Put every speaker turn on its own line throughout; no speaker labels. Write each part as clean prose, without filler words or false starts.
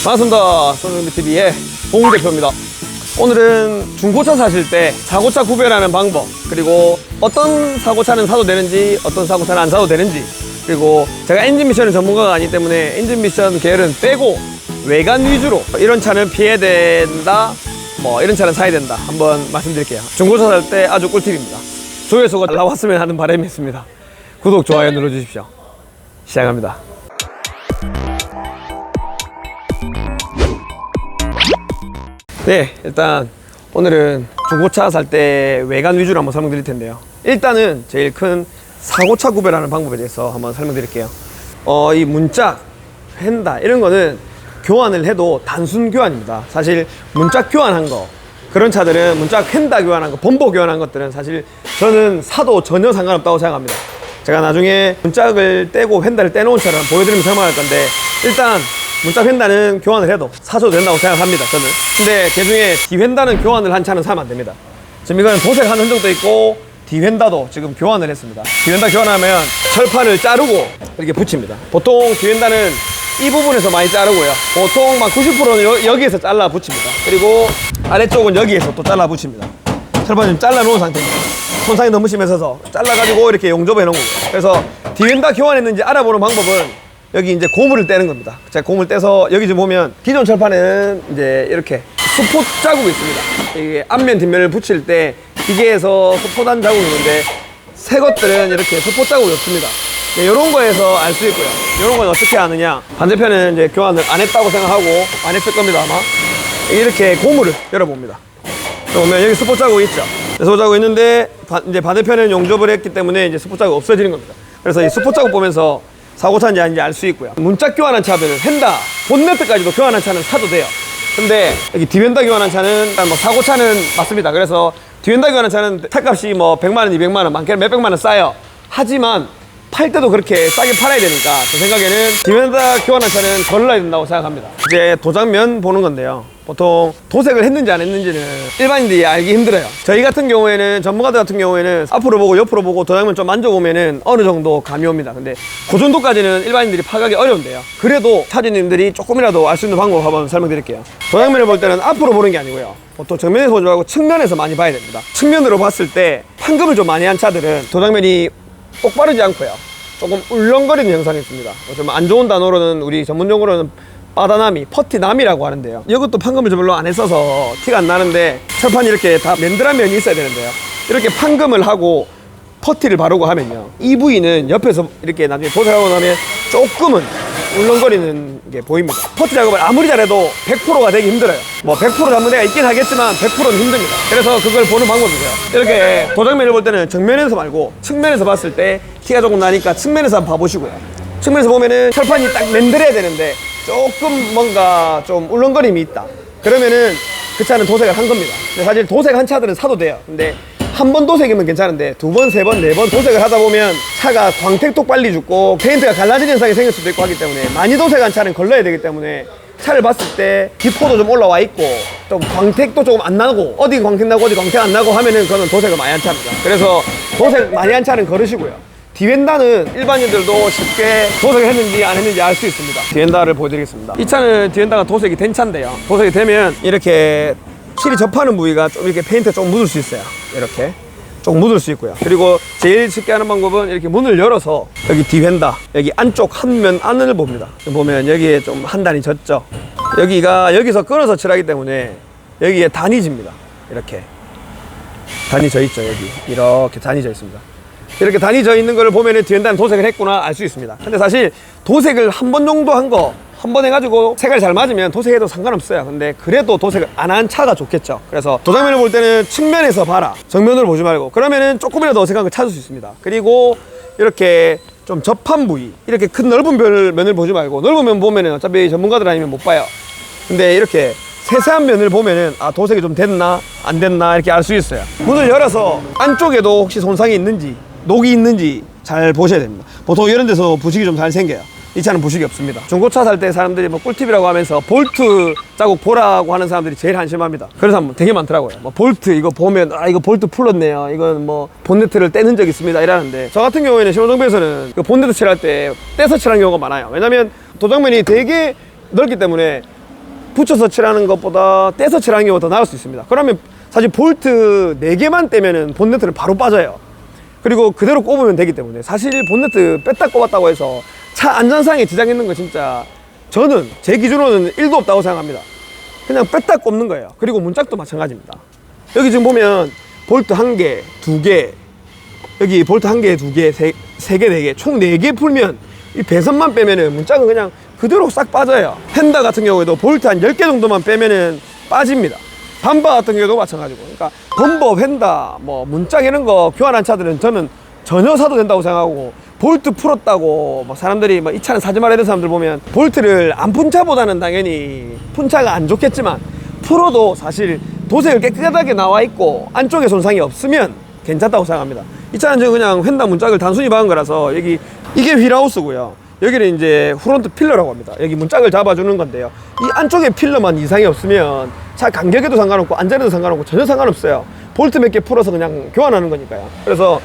반갑습니다. 손흥민TV의 봉 대표입니다. 오늘은 중고차 사실 때 사고차 구별하는 방법, 그리고 어떤 사고차는 사도 되는지 어떤 사고차는 안 사도 되는지, 그리고 제가 엔진 미션은 전문가가 아니기 때문에 엔진 미션 계열은 빼고 외관 위주로 이런 차는 피해야 된다, 뭐 이런 차는 사야 된다 한번 말씀드릴게요. 중고차 살 때 아주 꿀팁입니다. 조회수가 나왔으면 하는 바람이 있습니다. 구독, 좋아요 눌러주십시오. 시작합니다. 네, 일단 오늘은 중고차 살 때 외관 위주로 한번 설명드릴 텐데요. 일단은 제일 큰 사고차 구별하는 방법에 대해서 한번 설명드릴게요. 이 문짝, 휀다 이런 거는 교환을 해도 단순 교환입니다. 사실 문짝 교환한 거, 그런 차들은 문짝 휀다 교환한 거, 범보 교환한 것들은 사실 저는 사도 전혀 상관없다고 생각합니다. 제가 나중에 문짝을 떼고 휀다를 떼놓은 차를 보여드리면 설명할 건데, 일단 문짝 휀다는 교환을 해도 사줘도 된다고 생각합니다, 저는. 근데 그중에 뒤휀다는 교환을 한 차는 사면 안 됩니다. 지금 이거는 도색한 흔적도 있고 뒤휀다도 지금 교환을 했습니다. 뒤휀다 교환하면 철판을 자르고 이렇게 붙입니다. 보통 뒤휀다는 이 부분에서 많이 자르고요, 보통 막 90%는 여기에서 잘라 붙입니다. 그리고 아래쪽은 여기에서 또 잘라 붙입니다. 철판 좀 잘라 놓은 상태입니다. 손상이 너무 심해서 잘라가지고 이렇게 용접해 놓은 거고요. 그래서 뒤휀다 교환했는지 알아보는 방법은 여기 이제 고무를 떼는 겁니다. 제가 고무를 떼서 여기 지금 보면 기존 철판에는 이제 이렇게 수포 자국이 있습니다. 이게 앞면 뒷면을 붙일 때 기계에서 수포단 자국이 있는데, 새 것들은 이렇게 수포 자국이 없습니다. 이런 거에서 알 수 있고요. 이런 건 어떻게 아느냐, 반대편은 이제 교환을 안 했다고 생각하고 안 했을 겁니다, 아마. 이렇게 고무를 열어봅니다. 그러면 여기 수포 자국이 있죠. 수포 자국이 있는데 이제 반대편은 용접을 했기 때문에 이제 수포 자국이 없어지는 겁니다. 그래서 이 수포 자국 보면서 사고차인지 아닌지 알 수 있고요. 문짝 교환한 차들은 휀다, 본네트까지도 교환한 차는 사도 돼요. 근데 여기 뒤휀다 교환한 차는 뭐 사고차는 맞습니다. 그래서 뒤휀다 교환한 차는 차값이 뭐 100만원, 200만원, 많게는 몇백만원 싸요. 하지만 팔 때도 그렇게 싸게 팔아야 되니까 제 생각에는 뒤욘다 교환한 차는 걸러야 된다고 생각합니다. 이제 도장면 보는 건데요, 보통 도색을 했는지 안 했는지는 일반인들이 알기 힘들어요. 저희 같은 경우에는, 전문가들 같은 경우에는 앞으로 보고 옆으로 보고 도장면 좀 만져보면은 어느 정도 감이 옵니다. 근데 그 정도까지는 일반인들이 파악하기 어려운데요, 그래도 차주님들이 조금이라도 알 수 있는 방법 한번 설명드릴게요. 도장면을 볼 때는 앞으로 보는 게 아니고요, 보통 정면에서 보지 말고 측면에서 많이 봐야 됩니다. 측면으로 봤을 때 판금을 좀 많이 한 차들은 도장면이 똑바르지 않고요, 조금 울렁거리는 현상이 있습니다. 좀 안 좋은 단어로는, 우리 전문용어로는 빠다나미, 퍼티남이라고 하는데요, 이것도 판금을 좀 별로 안 했어서 티가 안 나는데, 철판이 이렇게 다 맨들한 면이 있어야 되는데요, 이렇게 판금을 하고 퍼티를 바르고 하면요, 이 부위는 옆에서 이렇게 나중에 도색하고 나면 조금은 울렁거리는 게 보입니다. 퍼티 작업을 아무리 잘해도 100%가 되기 힘들어요. 뭐 100% 잡는 데가 있긴 하겠지만 100%는 힘듭니다. 그래서 그걸 보는 방법이고요, 이렇게 도장면을 볼 때는 정면에서 말고 측면에서 봤을 때 티가 조금 나니까 측면에서 한번 봐보시고요. 측면에서 보면은 철판이 딱 맨들해야 되는데 조금 뭔가 좀 울렁거림이 있다, 그러면은 그 차는 도색을 한 겁니다. 근데 사실 도색한 차들은 사도 돼요. 근데 한 번 도색이면 괜찮은데 두 번, 세 번, 네 번 도색을 하다 보면 차가 광택도 빨리 죽고 페인트가 갈라지는 현상이 생길 수도 있고 하기 때문에, 많이 도색한 차는 걸러야 되기 때문에 차를 봤을 때 기포도 좀 올라와 있고 좀 광택도 조금 안 나고, 어디 광택 나고 어디 광택 안 나고 하면은 그거는 도색을 많이 한 차입니다. 그래서 도색 많이 한 차는 걸으시고요. 뒤엔다는 일반인들도 쉽게 도색을 했는지 안 했는지 알 수 있습니다. 뒤엔다를 보여드리겠습니다. 이 차는 뒤엔다가 도색이 된 차인데요, 도색이 되면 이렇게 실이 접하는 부위가 좀 이렇게 페인트가 좀 묻을 수 있어요. 이렇게 조금 묻을 수 있고요. 그리고 제일 쉽게 하는 방법은 이렇게 문을 열어서 여기 뒤휀다, 여기 안쪽 한 면 안을 봅니다. 보면 여기에 좀 한 단이 졌죠. 여기가 여기서 끊어서 칠하기 때문에 여기에 단이 집니다. 이렇게 단이 져 있죠. 여기 이렇게 단이 져 있습니다. 이렇게 단이 져 있는 걸 보면은 뒤엔다는 도색을 했구나 알 수 있습니다. 근데 사실 도색을 한 번 정도 한 거, 한 번 해가지고 색깔 잘 맞으면 도색해도 상관없어요. 근데 그래도 도색을 안 한 차가 좋겠죠. 그래서 도장면을 볼 때는 측면에서 봐라, 정면으로 보지 말고. 그러면은 조금이라도 어색한 걸 찾을 수 있습니다. 그리고 이렇게 좀 접한 부위, 이렇게 큰 넓은 면을 보지 말고, 넓은 면 보면은 어차피 전문가들 아니면 못 봐요. 근데 이렇게 세세한 면을 보면은 도색이 좀 됐나 안 됐나 이렇게 알 수 있어요. 문을 열어서 안쪽에도 혹시 손상이 있는지, 녹이 있는지 잘 보셔야 됩니다. 보통 이런 데서 부식이 좀 잘 생겨요. 이 차는 부식이 없습니다. 중고차 살 때 사람들이 뭐 꿀팁이라고 하면서 볼트 자국 보라고 하는 사람들이 제일 한심합니다. 그런 사람 되게 많더라고요. 뭐 볼트 이거 보면 이거 볼트 풀었네요, 이건 뭐 본네트를 떼는 적 있습니다 이러는데, 저 같은 경우에는 신호정비에서는 그 본네트 칠할 때 떼서 칠한 경우가 많아요. 왜냐면 도장면이 되게 넓기 때문에 붙여서 칠하는 것보다 떼서 칠하는 게 더 나을 수 있습니다. 그러면 사실 볼트 4개만 떼면은 본네트를 바로 빠져요. 그리고 그대로 꼽으면 되기 때문에 사실 본네트 뺐다 꼽았다고 해서 차 안전상에 지장 있는 거 진짜 저는 제 기준으로는 1도 없다고 생각합니다. 그냥 뺐다 꼽는 거예요. 그리고 문짝도 마찬가지입니다. 여기 지금 보면 볼트 1개, 2개, 여기 볼트 1개, 2개, 3개, 4개, 총 4개 풀면 이 배선만 빼면은 문짝은 그냥 그대로 싹 빠져요. 펜다 같은 경우에도 볼트 한 10개 정도만 빼면은 빠집니다. 밤바 같은 경우도 마찬가지고. 그러니까 범버, 펜다, 뭐 문짝 이런 거 교환한 차들은 저는 전혀 사도 된다고 생각하고, 볼트 풀었다고 뭐 사람들이 뭐 이 차는 사지 말아야 되는 사람들 보면 볼트를 안 푼 차보다는 당연히 푼 차가 안 좋겠지만 풀어도 사실 도색을 깨끗하게 나와 있고 안쪽에 손상이 없으면 괜찮다고 생각합니다. 이 차는 지금 그냥 펜다 문짝을 단순히 박은 거라서 이게 휠하우스고요. 여기는 이제 프론트 필러라고 합니다. 여기 문짝을 잡아주는 건데요. 이 안쪽에 필러만 이상이 없으면 차 간격에도 상관없고 안전에도 상관없고 전혀 상관없어요. 볼트 몇 개 풀어서 그냥 교환하는 거니까요. 그래서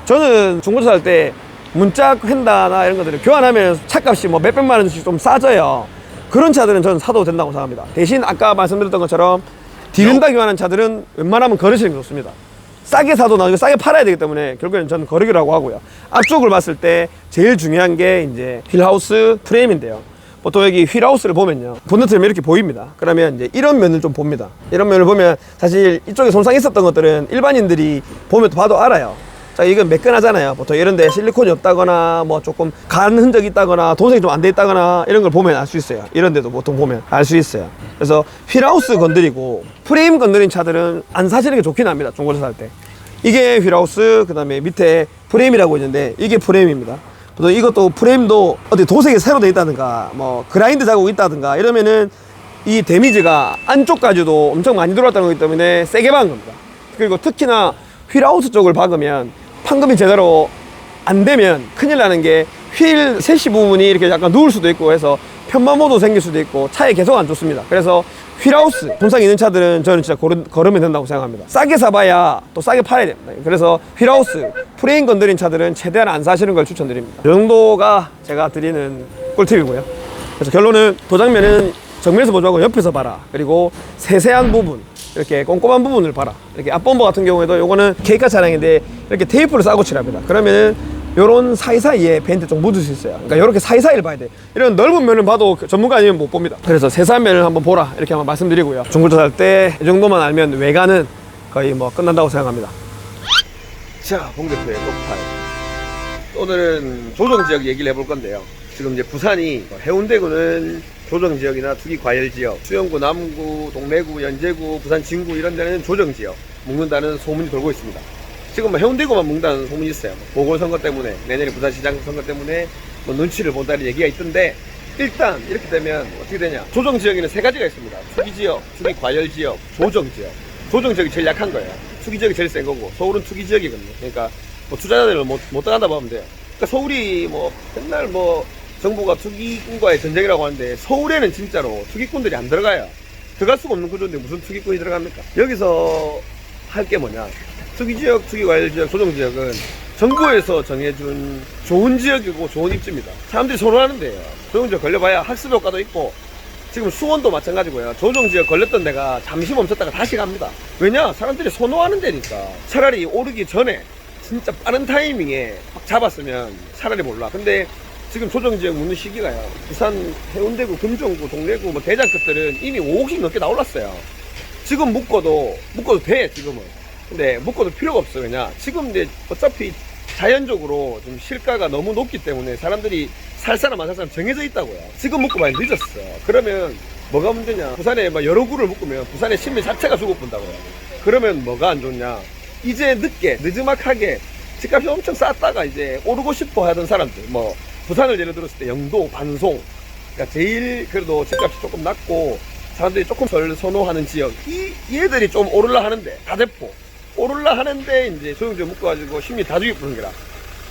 저는 중고차 살 때 문짝 펜다나 이런 것들을 교환하면 차값이 뭐 몇백만 원씩 좀 싸져요. 그런 차들은 저는 사도 된다고 생각합니다. 대신 아까 말씀드렸던 것처럼 디른다 교환한 차들은 웬만하면 거르시는 게 좋습니다. 싸게 사도 나중에 싸게 팔아야 되기 때문에 결국에는 저는 거르기라고 하고요. 앞쪽을 봤을 때 제일 중요한 게 이제 휠하우스 프레임인데요. 보통 여기 휠하우스를 보면요, 본네트를 이렇게 보입니다. 그러면 이제 이런 면을 좀 봅니다. 이런 면을 보면 사실 이쪽에 손상이 있었던 것들은 일반인들이 보면 봐도 알아요. 자, 이건 매끈하잖아요. 보통 이런데 실리콘이 없다거나 뭐 조금 간 흔적이 있다거나 도색이 좀 안 돼 있다거나 이런 걸 보면 알 수 있어요. 이런 데도 보통 보면 알 수 있어요. 그래서 휠하우스 건드리고 프레임 건드린 차들은 안 사시는 게 좋긴 합니다. 중고차 살 때. 이게 휠하우스, 그 다음에 밑에 프레임이라고 있는데 이게 프레임입니다. 보통 이것도 프레임도 어디 도색이 새로 돼 있다든가 뭐 그라인드 자국이 있다든가 이러면은 이 데미지가 안쪽까지도 엄청 많이 들어왔다는 거기 때문에 세게 박은 겁니다. 그리고 특히나 휠하우스 쪽을 박으면 판금이 제대로 안 되면 큰일 나는 게 휠 세시 부분이 이렇게 약간 누울 수도 있고 해서 편마모도 생길 수도 있고 차에 계속 안 좋습니다. 그래서 휠하우스 손상 있는 차들은 저는 진짜 걸으면 된다고 생각합니다. 싸게 사봐야 또 싸게 팔아야 됩니다. 그래서 휠하우스 프레임 건드린 차들은 최대한 안 사시는 걸 추천드립니다. 이 정도가 제가 드리는 꿀팁이고요. 그래서 결론은 도장면은 정면에서 보지 말고 옆에서 봐라. 그리고 세세한 부분, 이렇게 꼼꼼한 부분을 봐라. 이렇게 앞범버 같은 경우에도 요거는 케이카 차량인데 이렇게 테이프를 싸고 칠합니다. 그러면은 요런 사이사이에 페인트 좀 묻을 수 있어요. 그러니까 요렇게 사이사이를 봐야 돼. 이런 넓은 면을 봐도 전문가 아니면 못 봅니다. 그래서 세세한 면을 한번 보라, 이렇게 한번 말씀드리고요. 중고차 살 때 이 정도만 알면 외관은 거의 뭐 끝난다고 생각합니다. 자, 봉대표의 top5. 오늘은 조정지역 얘기를 해볼 건데요. 지금 이제 부산이 해운대구는 조정지역이나 투기과열지역, 수영구, 남구, 동래구, 연제구, 부산 진구 이런 데는 조정지역 묶는다는 소문이 돌고 있습니다. 지금 뭐 해운대구만 묶는다는 소문이 있어요. 보궐선거 때문에, 내년에 부산시장 선거 때문에 뭐 눈치를 본다는 얘기가 있던데, 일단 이렇게 되면 어떻게 되냐, 조정지역에는 3가지가 있습니다. 투기지역, 투기과열지역, 조정지역. 조정지역이 제일 약한 거예요. 투기지역이 제일 센 거고, 서울은 투기지역이거든요. 그러니까 뭐 투자자들은 못 들어간다 보면 돼요. 그러니까 서울이 뭐 맨날 뭐 정부가 투기꾼과의 전쟁이라고 하는데, 서울에는 진짜로 투기꾼들이 안 들어가요. 들어갈 수가 없는 구조인데 무슨 투기꾼이 들어갑니까? 여기서 할 게 뭐냐, 투기지역, 투기과열지역, 조정지역은 정부에서 정해준 좋은 지역이고 좋은 입지입니다. 사람들이 선호하는데요. 조정지역 걸려봐야 학습 효과도 있고, 지금 수원도 마찬가지고요. 조정지역 걸렸던 데가 잠시 멈췄다가 다시 갑니다. 왜냐? 사람들이 선호하는 데니까. 차라리 오르기 전에 진짜 빠른 타이밍에 막 잡았으면 차라리 몰라. 근데 지금 조정지역 묻는 시기가요, 부산 해운대구, 금정구, 동래구, 뭐 대장 끝들은 이미 5억씩 넘게 나올랐어요. 지금 묶어도 돼, 지금은. 근데 묶어도 필요가 없어요. 왜냐? 지금 이제 어차피 자연적으로 좀 실가가 너무 높기 때문에 사람들이 살 사람 안 살 사람 정해져 있다고요. 지금 묶고 많이 늦었어. 그러면 뭐가 문제냐? 부산에 막 여러 구를 묶으면 부산의 시민 자체가 죽어본다고요. 그러면 뭐가 안 좋냐? 이제 늦지막하게 집값이 엄청 쌌다가 이제 오르고 싶어 하던 사람들, 뭐 부산을 예를 들었을 때 영도, 반송, 그러니까 제일 그래도 집값이 조금 낮고 사람들이 조금 덜 선호하는 지역, 얘들이 좀 오르려 하는데, 다대포 오르려 하는데 이제 조정지역 묶어가지고 심리 다 죽이 부는 거라.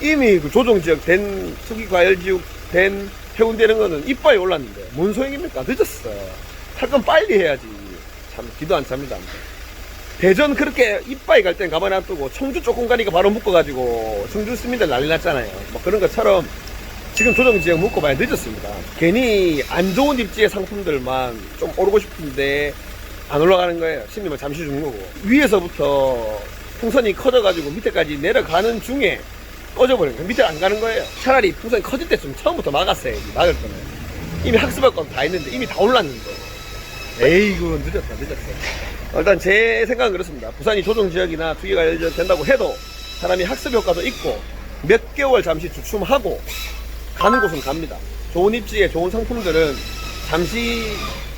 이미 그 조정지역 된, 투기과열지역 된 해운대 이런 거는 이빨이 올랐는데 뭔 소용입니까? 늦었어. 할 건 빨리 해야지. 참 기도 안 찹니다. 대전 그렇게 이빨이 갈 땐 가만히 안 두고 청주 조금 가니까 바로 묶어가지고 청주 시민들 난리 났잖아요. 뭐 그런 것처럼 지금 조정지역 묻고 많이 늦었습니다. 괜히 안 좋은 입지의 상품들만 좀 오르고 싶은데 안 올라가는 거예요. 심리만 잠시 죽는 거고. 위에서부터 풍선이 커져가지고 밑에까지 내려가는 중에 꺼져버린 거예요. 밑에 안 가는 거예요. 차라리 풍선이 커질 때쯤 처음부터 막았어야지. 막을 거는. 이미 학습할 건 다 했는데 이미 다 올랐는데. 에이구 늦었다. 일단 제 생각은 그렇습니다. 부산이 조정지역이나 투기가 된다고 해도 사람이 학습 효과도 있고 몇 개월 잠시 주춤하고 가는 곳은 갑니다. 좋은 입지에 좋은 상품들은 잠시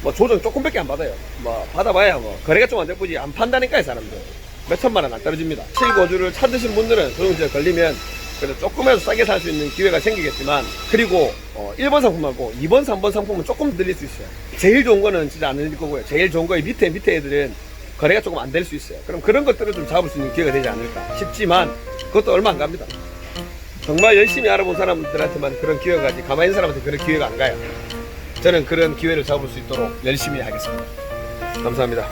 뭐 조정 조금밖에 안 받아요. 뭐 받아봐야 뭐 거래가 좀 안 될뿐이지 안 판다니까요. 사람들 몇 천만 원 안 떨어집니다. 실거주를 찾으신 분들은 조정지역 걸리면 그래도 조금이라도 싸게 살 수 있는 기회가 생기겠지만, 그리고 1번 상품 말고 2번 3번 상품은 조금 늘릴 수 있어요. 제일 좋은 거는 진짜 안 늘릴 거고요. 제일 좋은 거에 밑에 애들은 거래가 조금 안 될 수 있어요. 그럼 그런 것들을 좀 잡을 수 있는 기회가 되지 않을까 싶지만 그것도 얼마 안 갑니다. 정말 열심히 알아본 사람들한테만 그런 기회가 가지, 가만히 있는 사람한테 그런 기회가 안 가요. 저는 그런 기회를 잡을 수 있도록 열심히 하겠습니다. 감사합니다.